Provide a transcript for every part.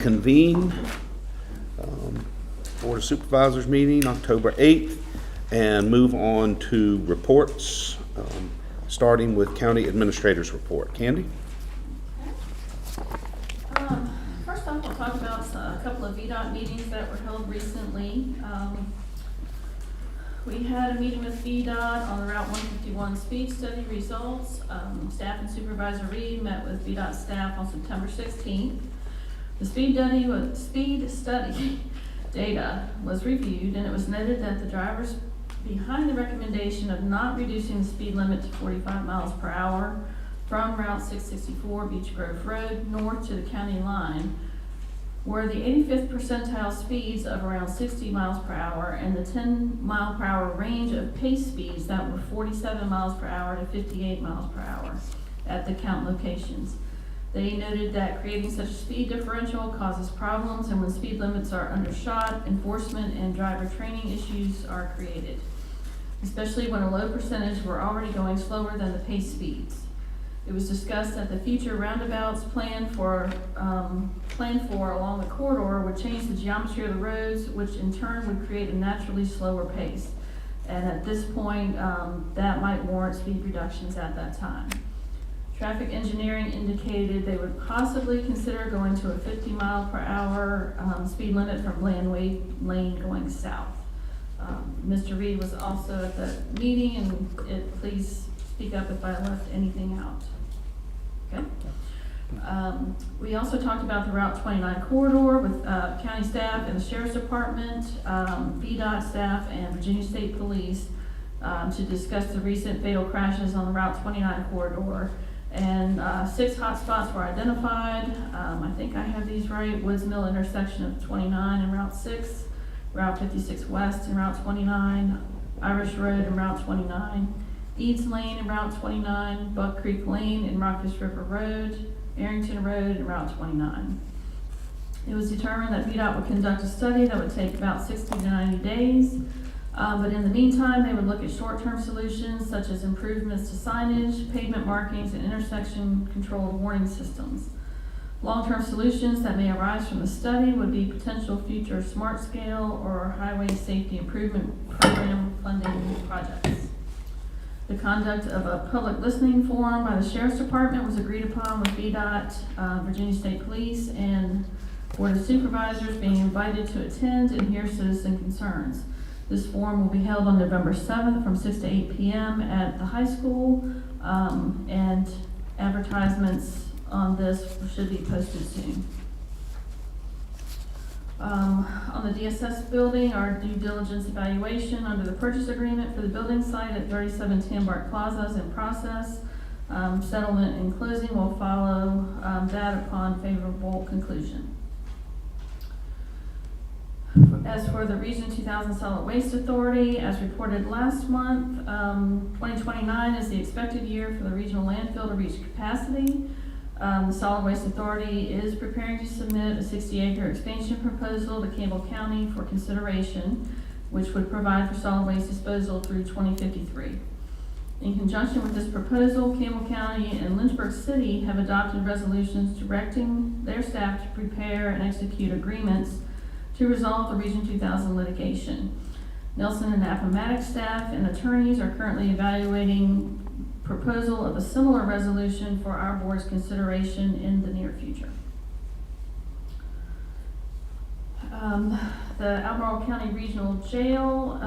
Convene Board of Supervisors meeting October 8th and move on to reports, starting with County Administrator's report. Candy? First off, we'll talk about a couple of VDOT meetings that were held recently. We had a meeting with VDOT on the Route 151 speed study results. Staff and Supervisor Reed met with VDOT staff on September 16th. The speed study data was reviewed, and it was noted that the drivers behind the recommendation of not reducing the speed limit to 45 miles per hour from Route 664 Beech Grove Road north to the county line were the 85th percentile speeds of around 60 miles per hour and the 10 mile per hour range of pace speeds that were 47 miles per hour to 58 miles per hour at the count locations. They noted that creating such a speed differential causes problems, and when speed limits are undershot, enforcement and driver training issues are created, especially when a low percentage were already going slower than the pace speeds. It was discussed that the future roundabouts planned for along the corridor would change the geometry of the roads, which in turn would create a naturally slower pace. And at this point, that might warrant speed reductions at that time. Traffic engineering indicated they would possibly consider going to a 50 mile per hour speed limit from Landway Lane going south. Mr. Reed was also at the meeting, and please speak up if I left anything out. Okay. We also talked about the Route 29 corridor with county staff and the Sheriff's Department, VDOT staff, and Virginia State Police to discuss the recent fatal crashes on the Route 29 corridor. And 6 hotspots were identified. I think I have these right. Woods Mill intersection of 29 and Route 6, Route 56 West and Route 29, Irish Road and Route 29, Eads Lane and Route 29, Buck Creek Lane and Rockfish River Road, Arrington Road and Route 29. It was determined that VDOT would conduct a study that would take about 60 to 90 days. But in the meantime, they would look at short-term solutions such as improvements to signage, pavement markings, and intersection-controlled warning systems. Long-term solutions that may arise from the study would be potential future smart scale or highway safety improvement program funding projects. The conduct of a public listening forum by the Sheriff's Department was agreed upon with VDOT, Virginia State Police, and Board of Supervisors being invited to attend and hear citizen concerns. This forum will be held on November 7th from 6 to 8 p.m. at the high school, and advertisements on this should be posted soon. On the DSS building, our due diligence evaluation under the purchase agreement for the building site at 3710 Bart Plaza is in process. Settlement and closing will follow that upon favorable conclusion. As for the Region 2000 Solid Waste Authority, as reported last month, 2029 is the expected year for the regional landfill to reach capacity. The Solid Waste Authority is preparing to submit a 60-acre expansion proposal to Campbell County for consideration, which would provide for solid waste disposal through 2053. In conjunction with this proposal, Campbell County and Lynchburg City have adopted resolutions directing their staff to prepare and execute agreements to resolve the Region 2000 litigation. Nelson and Appomattox staff and attorneys are currently evaluating proposal of a similar resolution for our board's consideration in the near future. The Albemarle County Regional Jail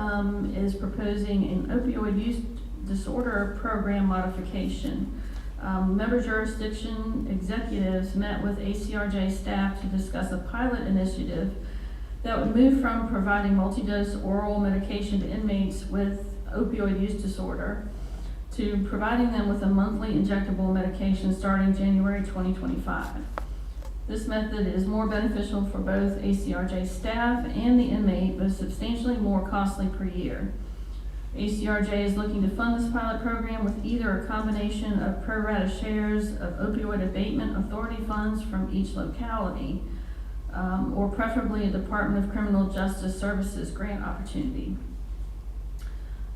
is proposing an opioid use disorder program modification. Member jurisdiction executives met with ACRJ staff to discuss a pilot initiative that would move from providing multi-dose oral medication to inmates with opioid use disorder to providing them with a monthly injectable medication starting January 2025. This method is more beneficial for both ACRJ staff and the inmate, but substantially more costly per year. ACRJ is looking to fund this pilot program with either a combination of pro rata shares of opioid abatement authority funds from each locality, or preferably a Department of Criminal Justice Services grant opportunity.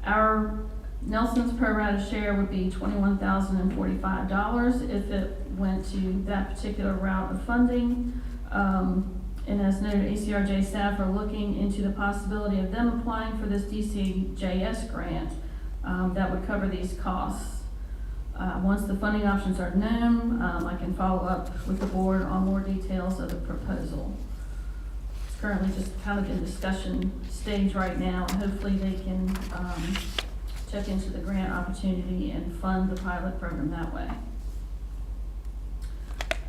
Our Nelson's pro rata share would be $21,045 if it went to that particular route of funding. And as noted, ACRJ staff are looking into the possibility of them applying for this DCJS grant that would cover these costs. Once the funding options are known, I can follow up with the board on more details of the proposal. It's currently just kind of in discussion stage right now. Hopefully they can check into the grant opportunity and fund the pilot program that way.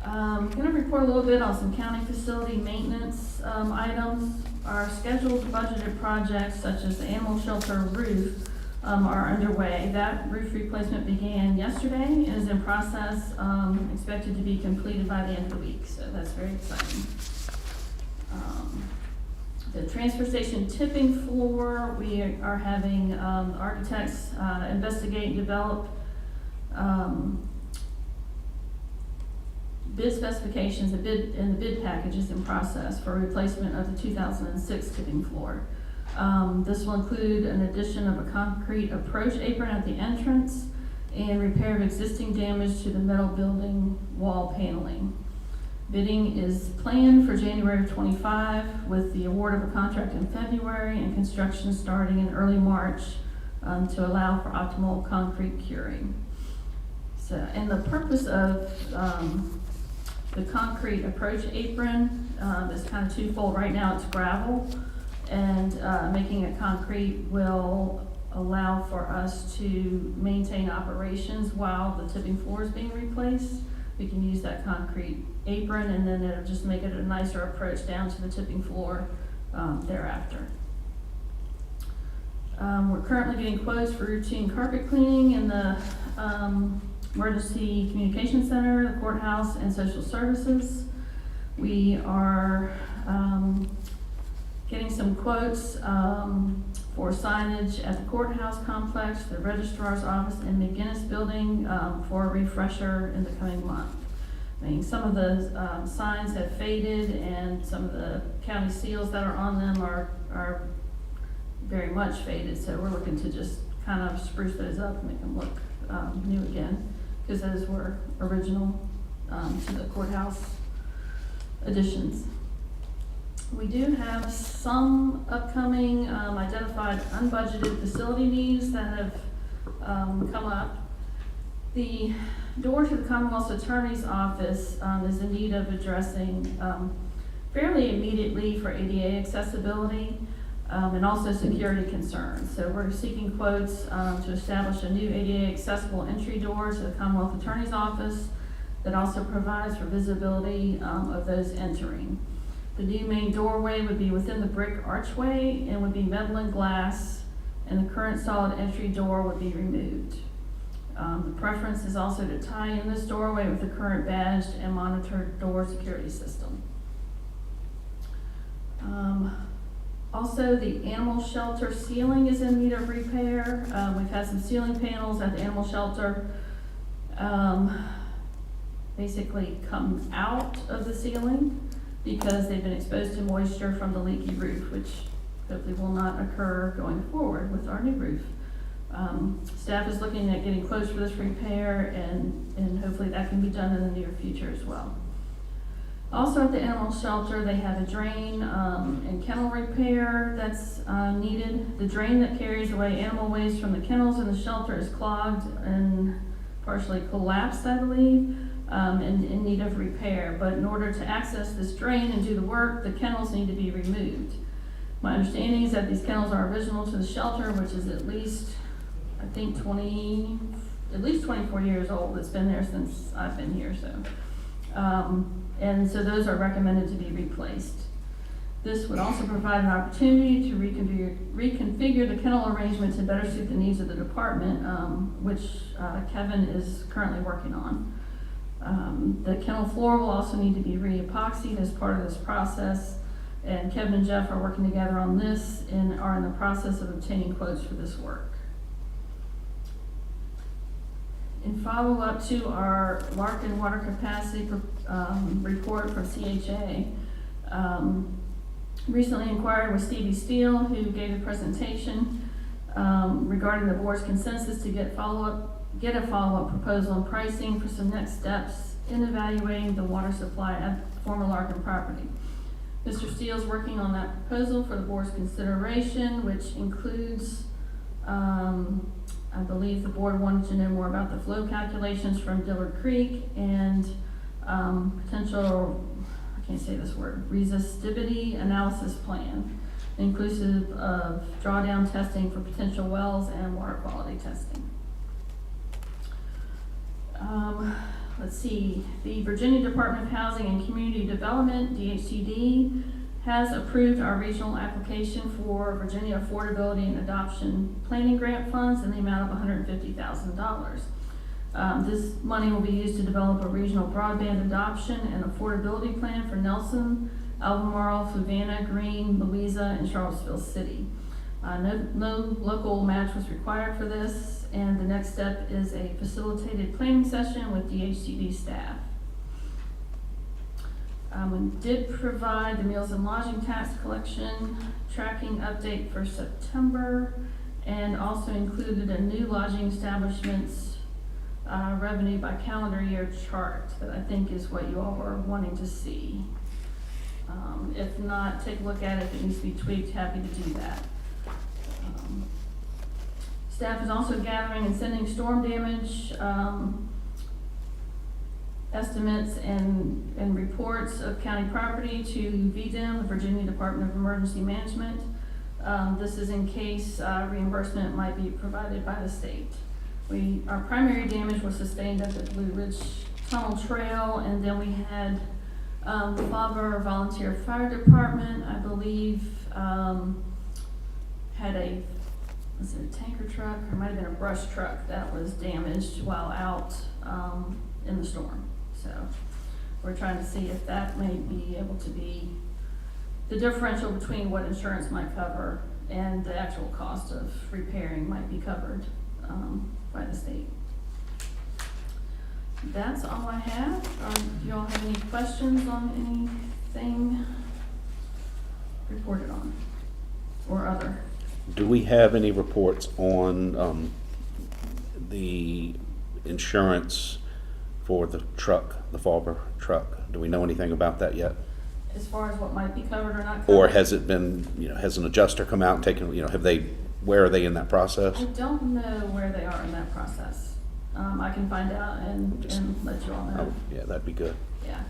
I'm going to report a little bit on some county facility maintenance items. Our scheduled budgeted projects, such as the animal shelter roof, are underway. That roof replacement began yesterday and is in process, expected to be completed by the end of the week, so that's very exciting. The transfer station tipping floor, we are having architects investigate and develop bid specifications, the bid packages in process for replacement of the 2006 tipping floor. This will include an addition of a concrete approach apron at the entrance and repair of existing damage to the metal building wall paneling. Bidding is planned for January of 25 with the award of a contract in February and construction starting in early March to allow for optimal concrete curing. So, and the purpose of the concrete approach apron is kind of twofold. Right now it's gravel, and making it concrete will allow for us to maintain operations while the tipping floor is being replaced. We can use that concrete apron, and then it'll just make it a nicer approach down to the tipping floor thereafter. We're currently getting quotes for routine carpet cleaning in the Emergency Communication Center, the courthouse, and social services. We are getting some quotes for signage at the courthouse complex, the registrar's office, and McGinnis building for a refresher in the coming month. I mean, some of the signs have faded, and some of the county seals that are on them are very much faded, so we're looking to just kind of spruce those up and make them look new again, because those were original to the courthouse additions. We do have some upcoming identified unbudgeted facility needs that have come up. The door to the Commonwealth's Attorney's Office is in need of addressing fairly immediately for ADA accessibility and also security concerns. So we're seeking quotes to establish a new ADA accessible entry door to the Commonwealth Attorney's Office that also provides for visibility of those entering. The new main doorway would be within the brick archway and would be metal and glass, and the current solid entry door would be removed. The preference is also to tie in this doorway with the current badged and monitored door security system. Also, the animal shelter ceiling is in need of repair. We've had some ceiling panels at the animal shelter basically come out of the ceiling because they've been exposed to moisture from the leaky roof, which hopefully will not occur going forward with our new roof. Staff is looking at getting quotes for this repair, and hopefully that can be done in the near future as well. Also at the animal shelter, they have a drain and kennel repair that's needed. The drain that carries away animal waste from the kennels in the shelter is clogged and partially collapsed, I believe, and in need of repair. But in order to access this drain and do the work, the kennels need to be removed. My understanding is that these kennels are original to the shelter, which is at least, I think, at least 24 years old. It's been there since I've been here, so. And so those are recommended to be replaced. This would also provide an opportunity to reconfigure the kennel arrangement to better suit the needs of the department, which Kevin is currently working on. The kennel floor will also need to be re-epoxied as part of this process, and Kevin and Jeff are working together on this and are in the process of obtaining quotes for this work. In follow-up to our Larkin water capacity report from CHA, recently inquired with Stevie Steele, who gave a presentation regarding the board's consensus to get a follow-up proposal and pricing for some next steps in evaluating the water supply at former Larkin property. Mr. Steele's working on that proposal for the board's consideration, which includes, I believe the board wanted to know more about the flow calculations from Dillard Creek and potential, I can't say this word, resistivity analysis plan, inclusive of drawdown testing for potential wells and water quality testing. Let's see, the Virginia Department of Housing and Community Development, DHCD, has approved our regional application for Virginia Affordability and Adoption Planning Grant Funds in the amount of $150,000. This money will be used to develop a regional broadband adoption and affordability plan for Nelson, Albemarle, Fluvanna, Greene, Louisa, and Charlottesville City. No local match was required for this, and the next step is a facilitated planning session with DHCD staff. We did provide the meals and lodging tax collection tracking update for September, and also included a new lodging establishments revenue by calendar year chart that I think is what you all were wanting to see. If not, take a look at it. If it needs to be tweaked, happy to do that. Staff is also gathering and sending storm damage estimates and reports of county property to VDEM, the Virginia Department of Emergency Management. This is in case reimbursement might be provided by the state. Our primary damage was sustained at the Blue Ridge Tunnel Trail, and then we had the Fauquier Volunteer Fire Department, I believe, had was it a tanker truck, or it might have been a brush truck that was damaged while out in the storm. So we're trying to see if that may be able to be the differential between what insurance might cover and the actual cost of repairing might be covered by the state. That's all I have. Do you all have any questions on anything reported on or other? Do we have any reports on the insurance for the truck, the Fauquier truck? Do we know anything about that yet? As far as what might be covered or not covered? Or has it been, has an adjuster come out and taken, where are they in that process? I don't know where they are in that process. I can find out and let you all know. Oh, yeah, that'd be good. Yeah.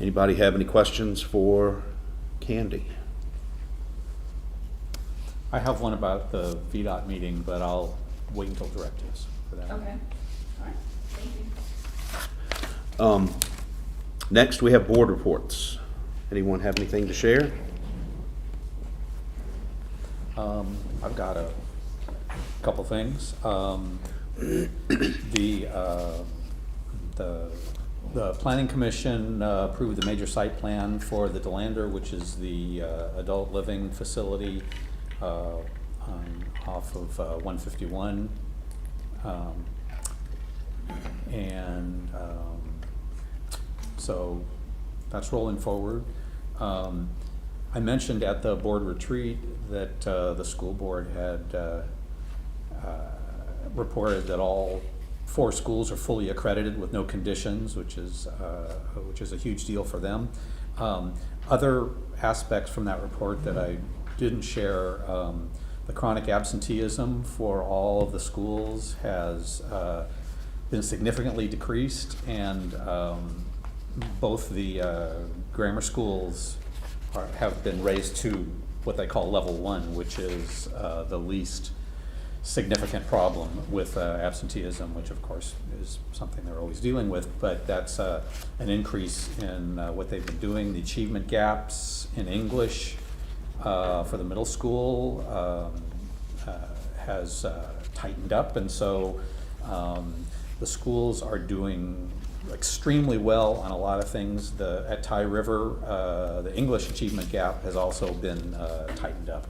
Anybody have any questions for Candy? I have one about the VDOT meeting, but I'll wait until directives for that. Okay. All right. Thank you. Next, we have board reports. Anyone have anything to share? I've got a couple things. The Planning Commission approved the major site plan for the DeLander, which is the adult living facility off of 151. So that's rolling forward. I mentioned at the board retreat that the school board had reported that all 4 schools are fully accredited with no conditions, which is a huge deal for them. Other aspects from that report that I didn't share, the chronic absenteeism for all of the schools has been significantly decreased, and both the grammar schools have been raised to what they call level 1, which is the least significant problem with absenteeism, which of course is something they're always dealing with, but that's an increase in what they've been doing. The achievement gaps in English for the middle school has tightened up, and so the schools are doing extremely well on a lot of things. At Ty River, the English achievement gap has also been tightened up.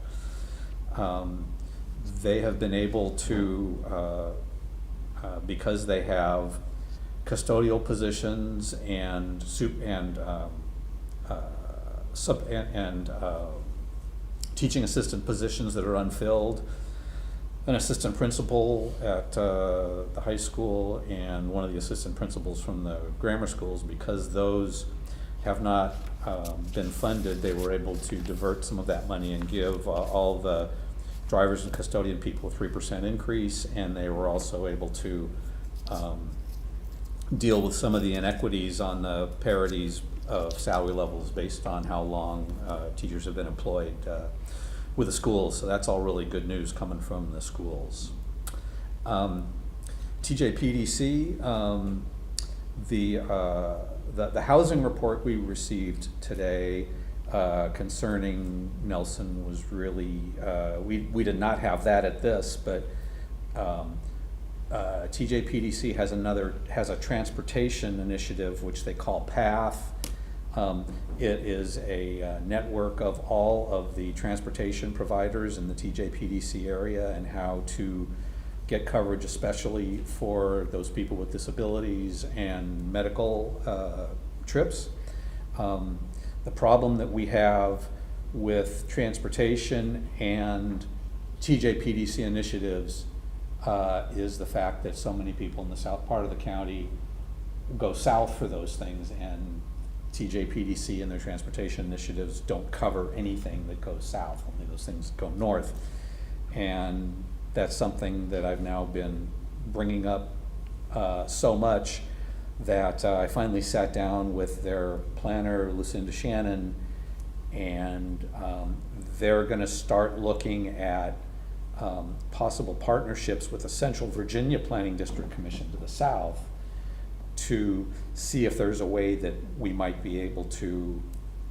They have been able to, because they have custodial positions and teaching assistant positions that are unfilled, an assistant principal at the high school and one of the assistant principals from the grammar schools. Because those have not been funded, they were able to divert some of that money and give all the drivers and custodian people a 3% increase, and they were also able to deal with some of the inequities on the parities of salary levels based on how long teachers have been employed with the schools. So that's all really good news coming from the schools. TJPDC, the housing report we received today concerning Nelson was really, we did not have that at this, but TJPDC has a transportation initiative which they call PATH. It is a network of all of the transportation providers in the TJPDC area and how to get coverage, especially for those people with disabilities and medical trips. The problem that we have with transportation and TJPDC initiatives is the fact that so many people in the south part of the county go south for those things, and TJPDC and their transportation initiatives don't cover anything that goes south, only those things go north. And that's something that I've now been bringing up so much that I finally sat down with their planner, Lucinda Shannon, and they're gonna start looking at possible partnerships with the Central Virginia Planning District Commission to the south to see if there's a way that we might be able to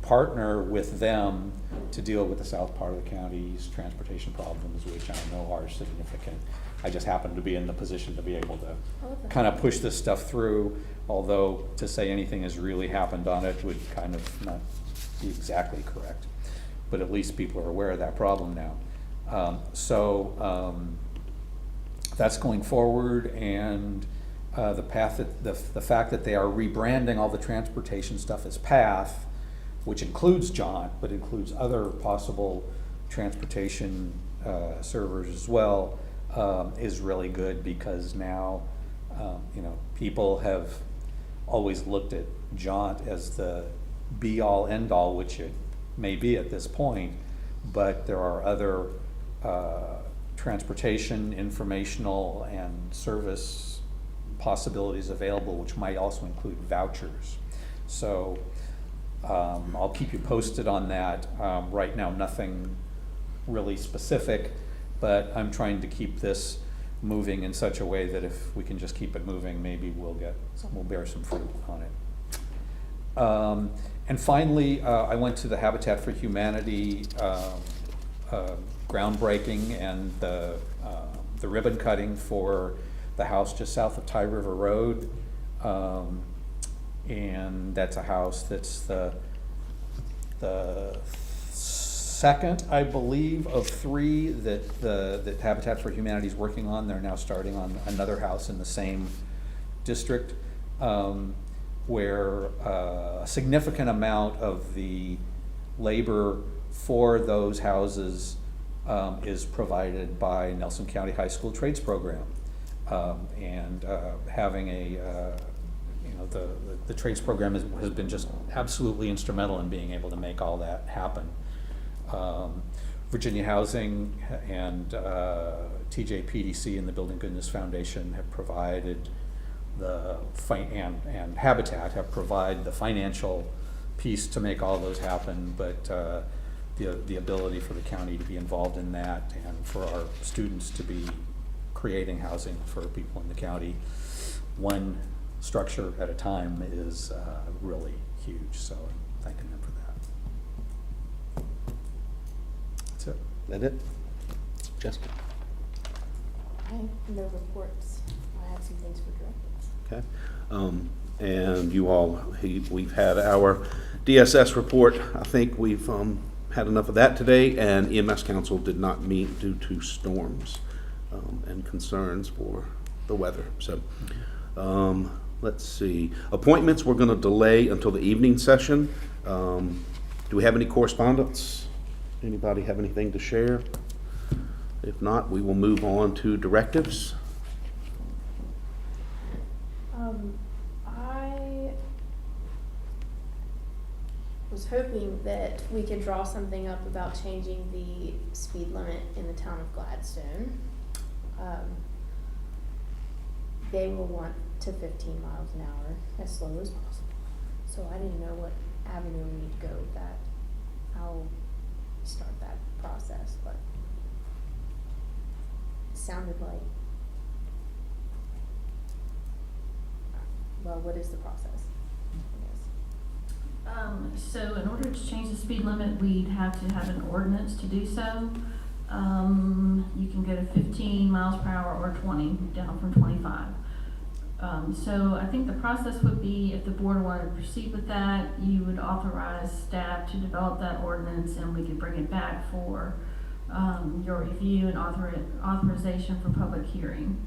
partner with them to deal with the south part of the county's transportation problems, which I know are significant. I just happen to be in the position to be able to kind of push this stuff through, although to say anything has really happened on it would kind of not be exactly correct. But at least people are aware of that problem now. That's going forward, and the fact that they are rebranding all the transportation stuff as PATH, which includes Jaunt, but includes other possible transportation servers as well, is really good, because now people have always looked at Jaunt as the be-all end-all, which it may be at this point, but there are other transportation, informational, and service possibilities available, which might also include vouchers. So I'll keep you posted on that. Right now, nothing really specific, but I'm trying to keep this moving in such a way that if we can just keep it moving, maybe we'll bear some fruit on it. And finally, I went to the Habitat for Humanity groundbreaking and the ribbon cutting for the house just south of Tye River Road. And that's a house that's the second, I believe, of 3 that Habitat for Humanity is working on. They're now starting on another house in the same district, where a significant amount of the labor for those houses is provided by Nelson County High School Trades Program, and having the trades program has been just absolutely instrumental in being able to make all that happen. Virginia Housing and TJPDC and the Building Goodness Foundation have provided and Habitat have provided the financial piece to make all those happen, but the ability for the county to be involved in that and for our students to be creating housing for people in the county, one structure at a time, is really huge. So I'm thanking them for that. That's it. That it? Jessica? I have no reports. I have some things for directors. Okay. And you all, we've had our DSS report. I think we've had enough of that today, and EMS Council did not meet due to storms and concerns for the weather. So let's see. Appointments we're going to delay until the evening session. Do we have any correspondence? Anybody have anything to share? If not, we will move on to directives. I was hoping that we could draw something up about changing the speed limit in the town of Gladstone. They will want to 15 miles an hour, as slow as possible. So I didn't know what avenue we need to go with that, how we start that process, but it sounded like, well, what is the process? I guess. So in order to change the speed limit, we'd have to have an ordinance to do so. You can go to 15 miles per hour or 20, down from 25. So I think the process would be, if the board wanted to proceed with that, you would authorize staff to develop that ordinance, and we could bring it back for your review and authorization for public hearing.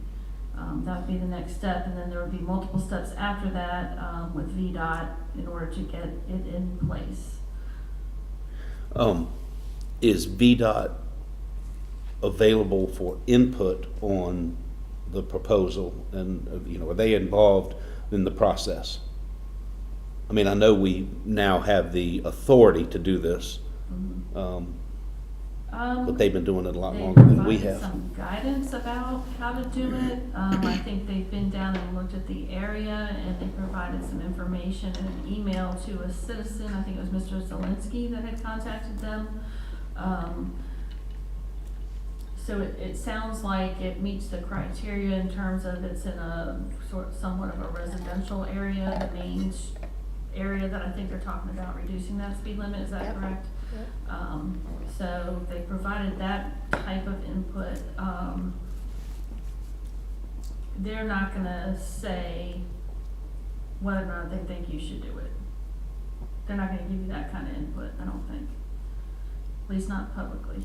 That would be the next step, and then there would be multiple steps after that with VDOT in order to get it in place. Is VDOT available for input on the proposal, and, you know, are they involved in the process? I mean, I know we now have the authority to do this, but they've been doing it a lot They longer than we provided have. some guidance about how to do it. I think they've been down and looked at the area, and they provided some information in an email to a citizen. I think it was Mr. Zelinsky that had contacted them. So it sounds like it meets the criteria in terms of it's in a somewhat of a residential area, the main area that I think they're talking about reducing that speed limit. Is that Yep. correct? Yep. So they provided that type of input. They're not gonna say whether or not they think you should do it. They're not gonna give you that kind of input, I don't think. At least not publicly.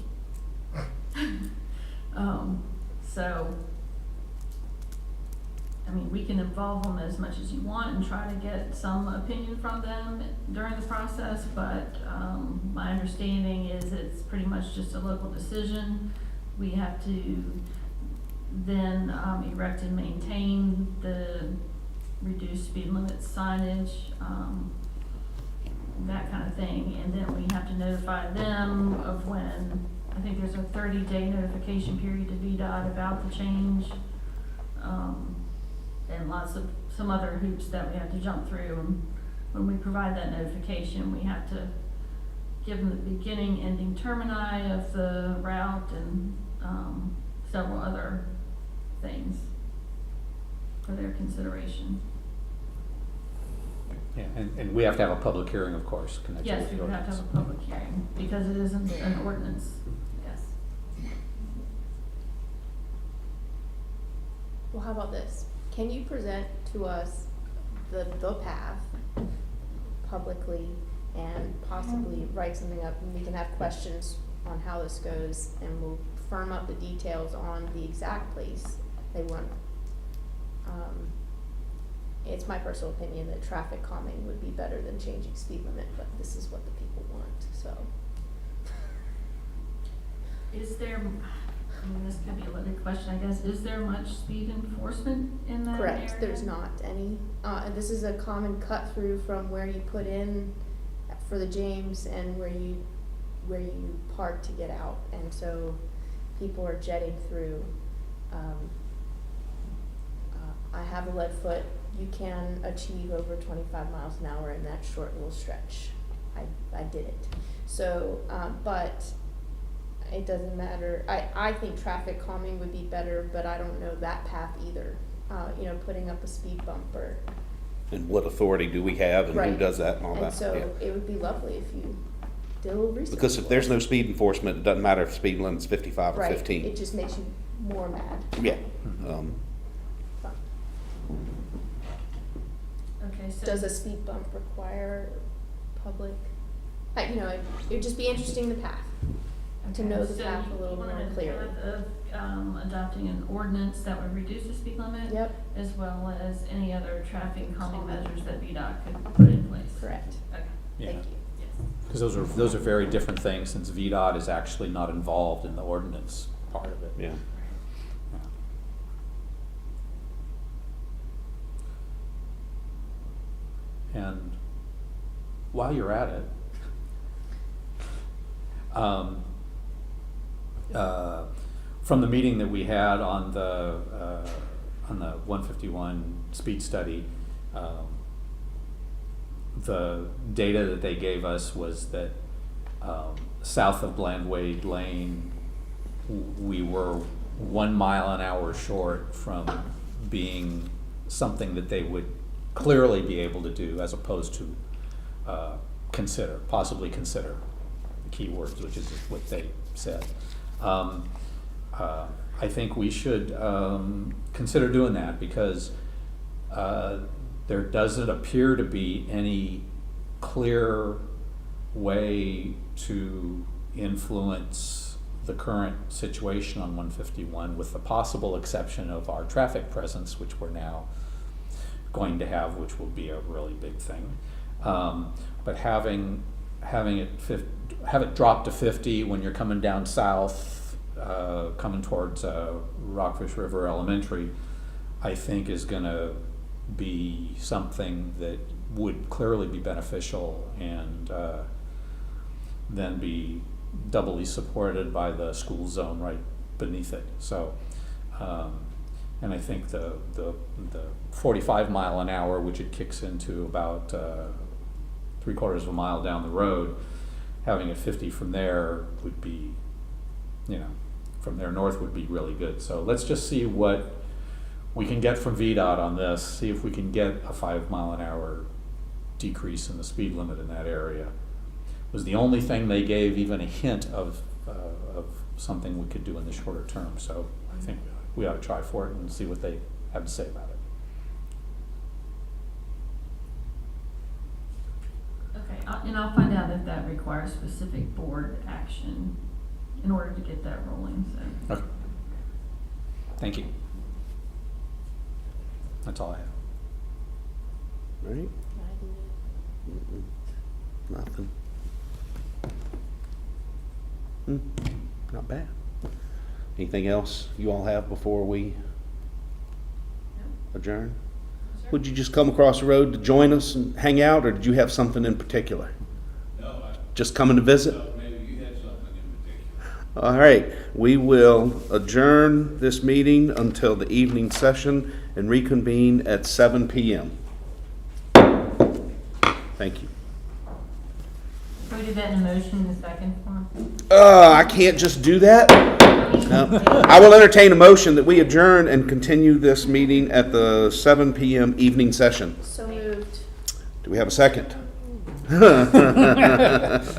So, I mean, we can involve them as much as you want and try to get some opinion from them during the process, but, my understanding is it's pretty much just a local decision. We have to then, erect and maintain the reduced speed limit signage, that kind of thing, and then we have to notify them of when, I think there's a 30-day notification period to VDOT about the change, and lots of, some other hoops that we have to jump through. And when we provide that notification, we have to give them the beginning, ending termini of the route, and several other things for their consideration. Yeah, and we have to have a public hearing, of course, connected Yes, with we the would have to ordinance. have a public hearing, because it isn't an ordinance, yes. Well, how about this? Can you present to us the path publicly and possibly write something up, and we can have questions on how this goes, and we'll firm up the details on the exact place they want. It's my personal opinion that traffic calming would be better than changing speed limit, but this is what the people want, so. Is there, I mean, this could be a loaded question, I guess, is there much speed enforcement in that area? Correct, there's not any. This is a common cut through from where you put in for the James and where you park to get out, and so people are jetting through. I have a lead foot. You can achieve over 25 miles an hour in that short little stretch. I did it. So, but it doesn't matter. I think traffic calming would be better, but I don't know that path either. You know, putting up a speed bumper. And what authority do we have, and who Right. does that and all that? And so Yeah. it would be lovely if you did a little research. Because if for there's us. no speed enforcement, it doesn't matter if speed limit's 55 or Right, 15. it just makes you more mad. Yeah. Fine. Okay, so. Does a speed bump require public, you know, it'd just be interesting the path, to know the path a little more clearly. So you want to of adopting an ordinance that would reduce the speed limit? Yep, As well as any other traffic calming measures that VDOT could put in place? correct, Okay, Yeah, thank you. yes. because those are very different things, since VDOT is actually not involved in the ordinance part of it. Yeah. And while you're at it, from the meeting that we had on the 151 speed study, the data that they gave us was that south of Blandwade Lane, we were 1 mile an hour short from being something that they would clearly be able to do, as opposed to possibly consider the key words, which is what they said. I think we should consider doing that, because there doesn't appear to be any clear way to influence the current situation on 151, with the possible exception of our traffic presence, which we're now going to have, which will be a really big thing. But having it drop to 50 when you're coming down south, coming towards Rockfish River Elementary, I think is going to be something that would clearly be beneficial, and then be doubly supported by the school zone right beneath it. So, and I think the 45 mile an hour, which it kicks into about 3/4 of a mile down the road, having it 50 from there would be, from there north would be really good. So let's just see what we can get from VDOT on this, see if we can get a 5 mile an hour decrease in the speed limit in that area. It was the only thing they gave even a hint of something we could do in the shorter term. So I think we ought to try for it and see what they have to say about it. Okay, and I'll find out if that requires specific board action in order to get that rolling, so. Okay. Thank you. That's all I have. Right? Mm-mm. Nothing. Not bad. Anything else you all have before we adjourn? Sure. Would you just come across the road to join us and hang out, or did you have something in particular? No, Just coming to visit? maybe you had something in particular. All right, we will adjourn this meeting until the evening session and reconvene at 7 p.m. Thank you. Can we do that in a motion in a second form? I can't just do that. No. I will entertain a motion that we adjourn and continue this meeting at the 7 p.m. evening session. So moved. Do we have a second?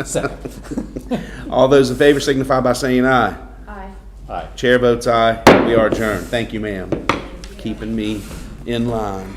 Second. All those in favor signify by saying aye. Aye. Aye. Chair votes aye. We are adjourned. Thank you, ma'am. Keeping me in line.